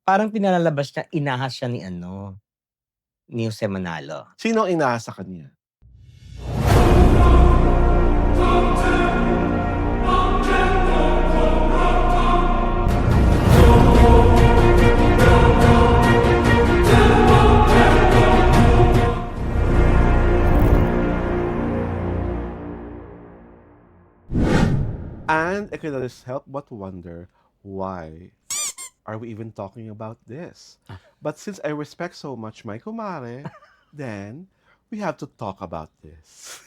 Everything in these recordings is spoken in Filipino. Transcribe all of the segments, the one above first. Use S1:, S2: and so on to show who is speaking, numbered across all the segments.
S1: Parang pinalalabas niya, inahas siya ni ano, ni Jose Manalo.
S2: Sino ang inahas sa kanya? And I cannot help but wonder why are we even talking about this? But since I respect so much my kumare, then we have to talk about this.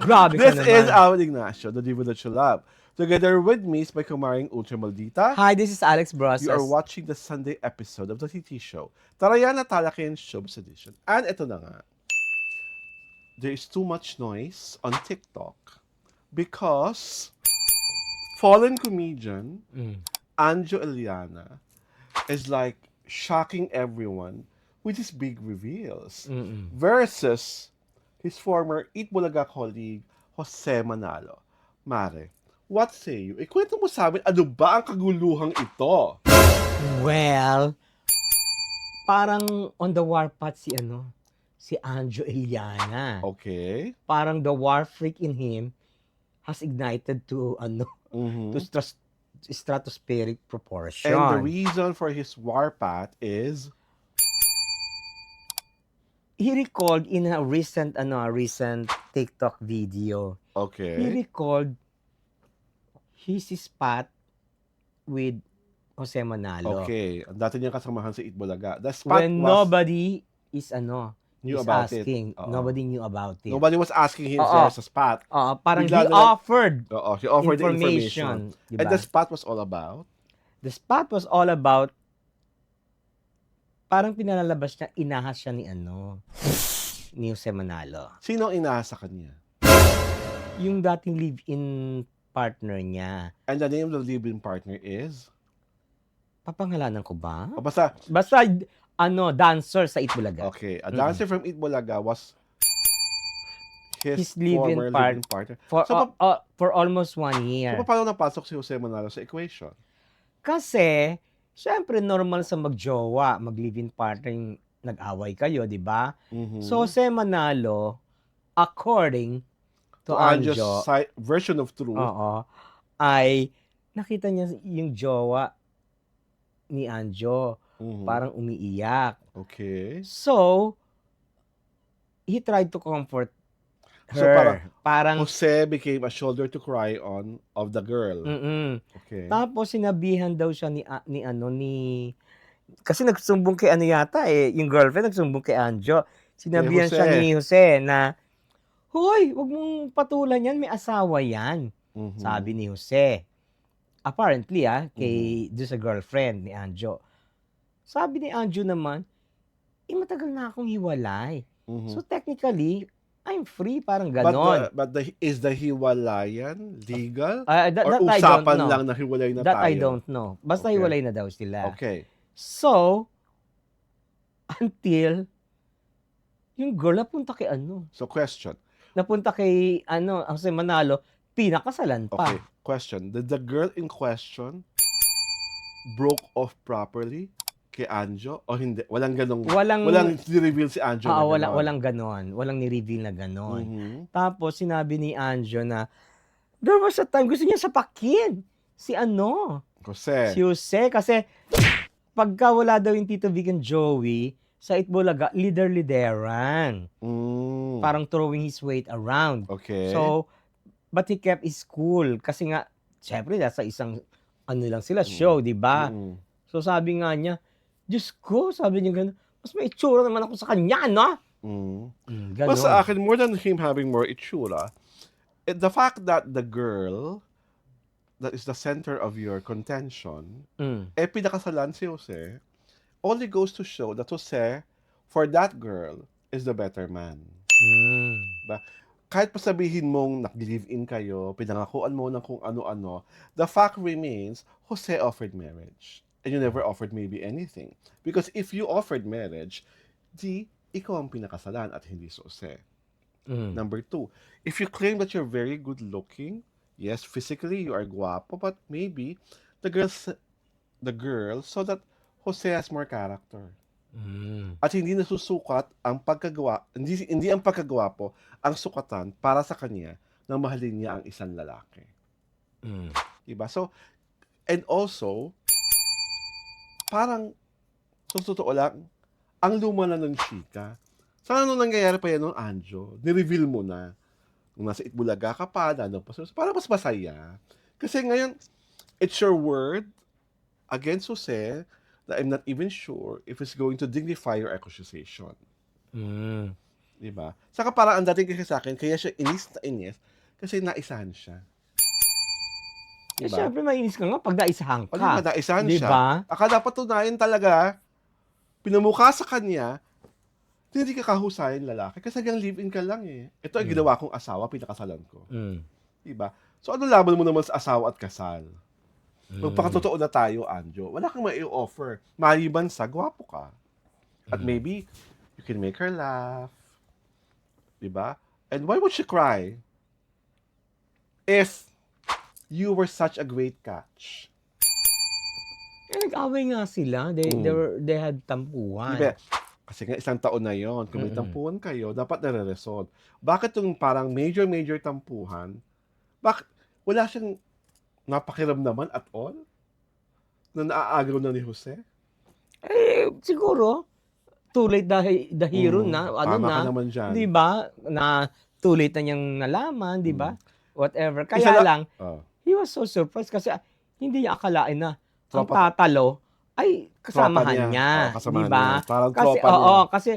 S1: Grabe ka
S2: This is
S1: naman.
S2: Alan Ignacio, the diva that you love. Together with me is my kumaring Ultra Maldita.
S1: Hi, this is Alex
S2: You are
S1: Brosas.
S2: watching the Sunday episode of the TT Show. Tara yan na Talakian Showbiz Edition. And ito na nga. There is too much noise on TikTok because fallen comedian Anjo Eliana is like shocking everyone with his big reveals versus his former Eat Bulaga colleague Jose Manalo. Mare, what say you? Ikwento mo sa amin, ano ba ang kaguluhang ito?
S1: Well, parang on the warpath si Anjo Eliana.
S2: Okay.
S1: Parang the war freak in him has ignited to to stratospheric proportion.
S2: And the reason for his warpath is
S1: He recalled in a recent TikTok video. He
S2: okay.
S1: recalled his spot with Jose Manalo.
S2: Okay. Ang dati niyang kasamahan sa Eat Bulaga. The spot
S1: When
S2: was
S1: nobody is
S2: knew
S1: is
S2: about it.
S1: asking.
S2: Oo.
S1: Nobody knew about it.
S2: Nobody was asking him if
S1: Oo.
S2: there's a spot.
S1: Parang
S2: Bigla
S1: he
S2: na lang-
S1: offered
S2: He offered the information.
S1: information.
S2: And the
S1: Diba?
S2: spot was all about?
S1: The spot was all about, parang pinalalabas niya, inahas siya ni Jose Manalo.
S2: Sino ang inahas sa kanya?
S1: Yung dating live-in partner niya.
S2: And the name of the live-in partner is?
S1: Papangalanan ko ba?
S2: O basta,
S1: Basta, dancer sa Itbulaga.
S2: okay. A dancer from Eat Bulaga was his
S1: His live-in
S2: former live-in partner.
S1: For almost 1 year.
S2: So, paano napasok si Jose Manalo sa equation?
S1: Kasi, syempre normal sa magjowa, mag-live-in partner yung nag-away kayo, di ba?
S2: Mhm.
S1: So, Jose Manalo, according to
S2: Anjo's
S1: Anjo,
S2: version of truth.
S1: ay nakita niya yung jowa ni Anjo,
S2: Mhm.
S1: parang umiiyak.
S2: Okay.
S1: So, he tried to comfort her.
S2: So,
S1: parang
S2: Jose became a shoulder to cry on of the girl. Okay.
S1: Tapos sinabihan daw siya ni kasi nagsumbong kay yung girlfriend nagsumbong kay Anjo. Sinabihan
S2: Jose.
S1: siya ni Jose na, "Hoy, wag mong patulan yan, may asawa yan."
S2: Mhm.
S1: Sabi ni Jose. Apparently, doon sa girlfriend ni Anjo. Sabi ni Anjo naman, matagal na akong hiwalay.
S2: Mhm.
S1: So technically, I'm free, parang ganon.
S2: But is the hiwalayan legal?
S1: That
S2: Or
S1: I don't
S2: usapan
S1: know.
S2: lang na hiwalay na
S1: That
S2: tayo?
S1: I don't know. Basta
S2: Okay.
S1: hiwalay na daw sila.
S2: Okay.
S1: So, until yung girl napunta kay
S2: So, question.
S1: napunta kay Jose Manalo, pinakasalan pa.
S2: Okay. Question. Did the girl in question broke off properly kay Anjo? O hindi? Walang ganong...
S1: Walang
S2: ni-reveal si Anjo na ganon?
S1: walang ganon. Walang ni-reveal na ganon.
S2: Mhm.
S1: Tapos sinabi ni Anjo na there was a time gusto niya sapakin si
S2: Jose.
S1: si Jose kasi pagka wala daw yung Tito Vic and Joey sa Itbulaga, lideran.
S2: Mm.
S1: Parang throwing his weight around.
S2: Okay.
S1: So, but he kept his cool kasi nga, syempre, sa isang lang sila show, di ba?
S2: Mm.
S1: So sabi nga niya, Diyos ko, sabi niya gano'n, mas may itsura naman ako sa kanya, no? Ganon.
S2: But sa akin, more than him having more itsura, the fact that the girl that is the center of your contention, pinakasalan si Jose, only goes to show that Jose, for that girl, is the better man. Diba? Kahit pa sabihin mong nag-live-in kayo, pinangakuan mo ng kung ano-ano, the fact remains, Jose offered marriage. And you never offered maybe anything. Because if you offered marriage, ikaw ang pinakasalan at hindi si Jose. Number 2, if you claim that you're very good looking, yes, physically you are guapo, but maybe the girl saw that Jose has more character.
S1: Mm.
S2: At hindi nasusukat ang pagkagawa, hindi ang pagkagwapo ang sukatan para sa kanya na mahalin niya ang isang lalaki.
S1: Mm.
S2: Diba? So, and also, parang, sa totoo lang, ang luma na ng chika. Sana nung nangyayari pa yan nung Anjo, nireveal mo na. Nung nasa Itbulaga ka pa, para mas masaya. Kasi ngayon, it's your word against Jose that I'm not even sure if it's going to dignify your accusation.
S1: Mm.
S2: Diba? Saka parang ang dating kasi sa akin, kaya siya inis na inis kasi naisahan siya.
S1: Eh,
S2: Diba?
S1: syempre mainis ka nga pag naisahan
S2: Pag
S1: ka.
S2: naisahan
S1: Di
S2: siya,
S1: ba?
S2: dapat tunayan talaga, pinamukha sa kanya, hindi ka kahusayan lalaki kasi hanggang live-in ka lang eh. Ito ay ginawa kong asawa, pinakasalan ko.
S1: Mm.
S2: Diba? So ano laban mo naman sa asawa at kasal? Magpakatotoo na tayo, Anjo. Wala kang mai-offer. Maliban sa gwapo ka. At maybe, you can make her laugh. Diba? And why would she cry? If you were such a great catch.
S1: Eh, nag-away nga sila. They had tampuhan.
S2: Diba? Kasi nga isang taon na yon. Kung may tampuhan kayo, dapat nare-resolve. Bakit yung parang major tampuhan, bakit wala siyang napakiramdaman at all? Na naaagaw na ni Jose?
S1: Eh, siguro, too late the hero na. Ano
S2: Tama
S1: na.
S2: ka naman dyan.
S1: Di ba? Na too late na niyang nalaman. Di ba? Whatever.
S2: Isa
S1: Kaya
S2: la-
S1: lang,
S2: Oh.
S1: he was so surprised kasi hindi niya akalain na ang
S2: Tropa-
S1: tatalo ay
S2: Tropa
S1: kasamahan niya.
S2: kasamahan
S1: di ba?
S2: niya. Parang
S1: Kasi,
S2: tropa niya.
S1: oo, kasi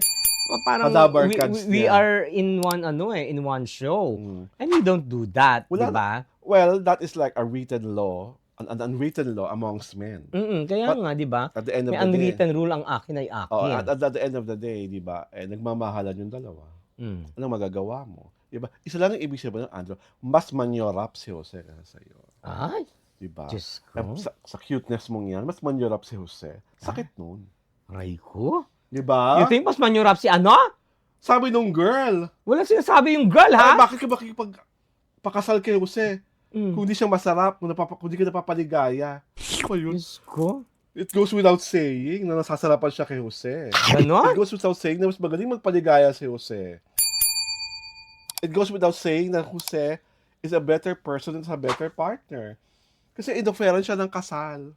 S1: parang
S2: Kadabarkads
S1: we
S2: niya.
S1: are in one show.
S2: Mm.
S1: And we don't do that.
S2: Wala
S1: Di ba?
S2: Well, that is like a written law, an unwritten law amongst men.
S1: Kaya
S2: But
S1: nga, di ba?
S2: At the end of
S1: May
S2: the day,
S1: unwritten rule ang akin ay
S2: oh,
S1: akin.
S2: at the end of the day, di ba, nagmamahalan yung dalawa.
S1: Mm.
S2: Anong magagawa mo? Di ba? Isa lang ang ibig sabihin ng Andrew, mas manyorap si Jose kaysa sa'yo.
S1: Ay,
S2: Di ba?
S1: Diyos ko.
S2: Sa cuteness mong yan, mas manyorap si Jose. Sakit nun.
S1: Aray ko.
S2: Di ba?
S1: You think mas manyurap si ano?
S2: Sabi nung girl,
S1: Wala sinasabi yung girl, ha?
S2: bakit ka pakasal kay Jose? Kung di siya masarap, kung di ka napapaligaya. Ano ba yun?
S1: Diyos ko.
S2: It goes without saying na nasasarapan siya kay Jose.
S1: Ganon?
S2: It goes without saying na mas magaling magpaligaya si Jose. It goes without saying na Jose is a better person and is a better partner. Kasi inoferan siya ng kasal.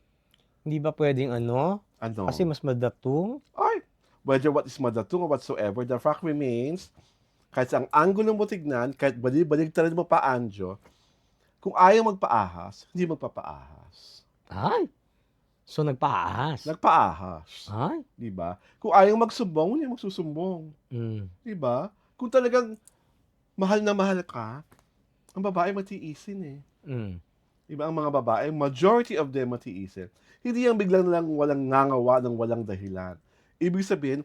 S1: Hindi ba pwedeng ano?
S2: Ano?
S1: Kasi mas madatong.
S2: Ay, whether what is madatung or whatsoever, the fact remains, kahit sa ang angulo mo tignan, kahit baligtarin mo pa, Anjo, kung ayaw magpaahas, hindi magpapaahas.
S1: Ay. So, nagpaahas.
S2: Nagpaahas.
S1: Ay.
S2: Di ba? Kung ayaw magsumbong, hindi magsusumbong. Di ba? Kung talagang mahal na mahal ka, ang babae matiisin eh. Di ba? Ang mga babae, majority of them matiisin. Hindi yung biglang lang walang ngangawa ng walang dahilan. Ibig sabihin,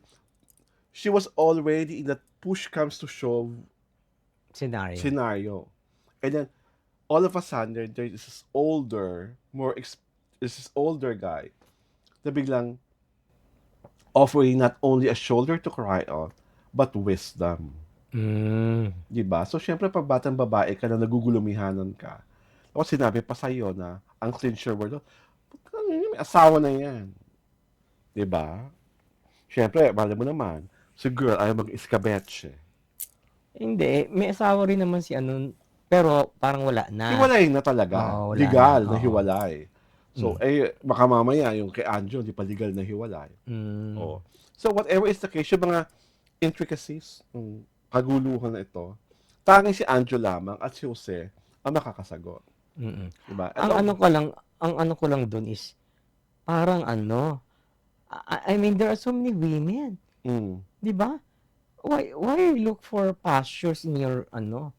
S2: she was already in that push comes to shove scenario. And then, all of a sudden, there is this older, this older guy na biglang offering not only a shoulder to cry on, but wisdom. Diba? So, syempre, pag batang babae ka na nagugulumihanan ka, tapos sinabi pa sa'yo na ang clincher word, may asawa na yan. Diba? Syempre, mahal mo naman, si girl ayaw mag-iskabetche.
S1: Hindi. May asawa rin naman si ano, pero parang wala na.
S2: Hiwalay na talaga.
S1: Oo, wala
S2: legal
S1: na.
S2: na
S1: Oo.
S2: hiwalay. So, baka mamaya yung kay Anjo, di pa legal na hiwalay. Oh. So, whatever is the case, yung mga intricacies, yung kaguluhan na ito, tanging si Anjo lamang at si Jose ang makakasagot. Diba?
S1: Ang ano ko lang doon is, parang ano, I mean, there are so many women. Di ba? Why look for pastures in your ano?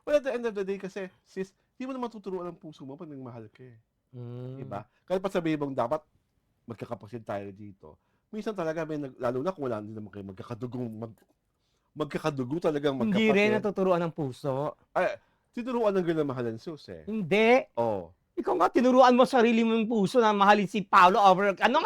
S2: Well, at the end of the day kasi, sis, di mo naman tuturuan ang puso mo pag nagmahal ka eh. Diba? Kahit pa sabihin mong dapat magkakapatid tayo dito. Minsan talaga may lalo na kung wala din naman kayo magkakadugo talagang magkapatid.
S1: Hindi rin natuturuan ng puso.
S2: Ay, tinuruan ng girl na mahalan si Jose.
S1: Hindi.
S2: Oh.
S1: Ikaw nga, tinuruan mo sarili mong puso na mahalin si Paolo over... Ano?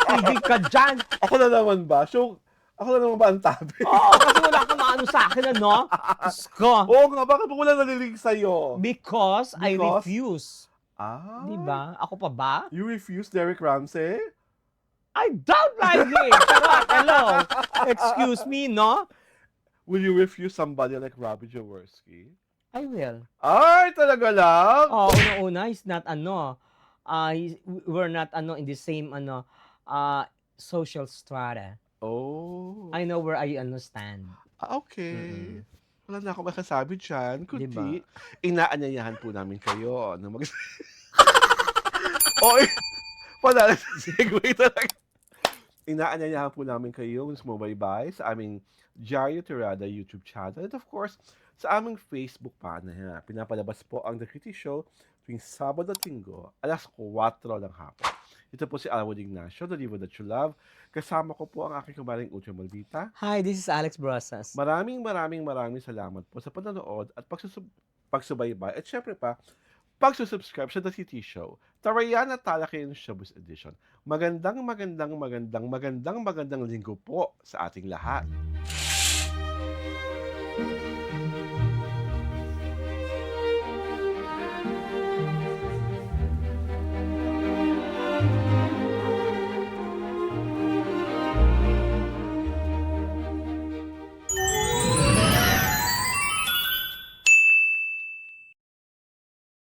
S1: Hindi ka dyan.
S2: Ako na naman ba? So, ako na naman ba ang tabi?
S1: Oo, kasi wala kang maano sa akin, ano? Diyos ko.
S2: Oo nga, bakit wala nalilig sa'yo?
S1: Because I
S2: Because?
S1: refuse.
S2: Ah.
S1: Di ba? Ako pa ba?
S2: You refuse Derek Ramsey?
S1: I don't like me! Charot, hello! Excuse me, no?
S2: Will you refuse somebody like Robbie Jaworski?
S1: I will.
S2: Ay, talaga lang?
S1: Oh, una-una, he's not we're not in the same social strata.
S2: Oh.
S1: I know where I stand.
S2: Okay. Wala na akong masasabi dyan.
S1: Diba?
S2: Kundi, inaanyayahan po namin kayo na Oy! Wala na segue talaga. Inaanyayahan po namin kayo na sumubaybay sa aming Diario Tirada YouTube channel and of course, sa aming Facebook page. Pinapalabas po ang The Kitty Show tuwing Sabado at Linggo, alas 4 ng hapon. Ito po si Alwood Ignacio, The Liver That You Love. Kasama ko po ang aking kumaring Uche Maldita.
S1: Hi, this is Alex Brosas.
S2: Maraming salamat po sa panonood at pagsubaybay. At syempre pa, pagsusubscribe sa The Kitty Show. Tarayan at Talakayin Showbiz Edition. Magandang linggo po sa ating lahat.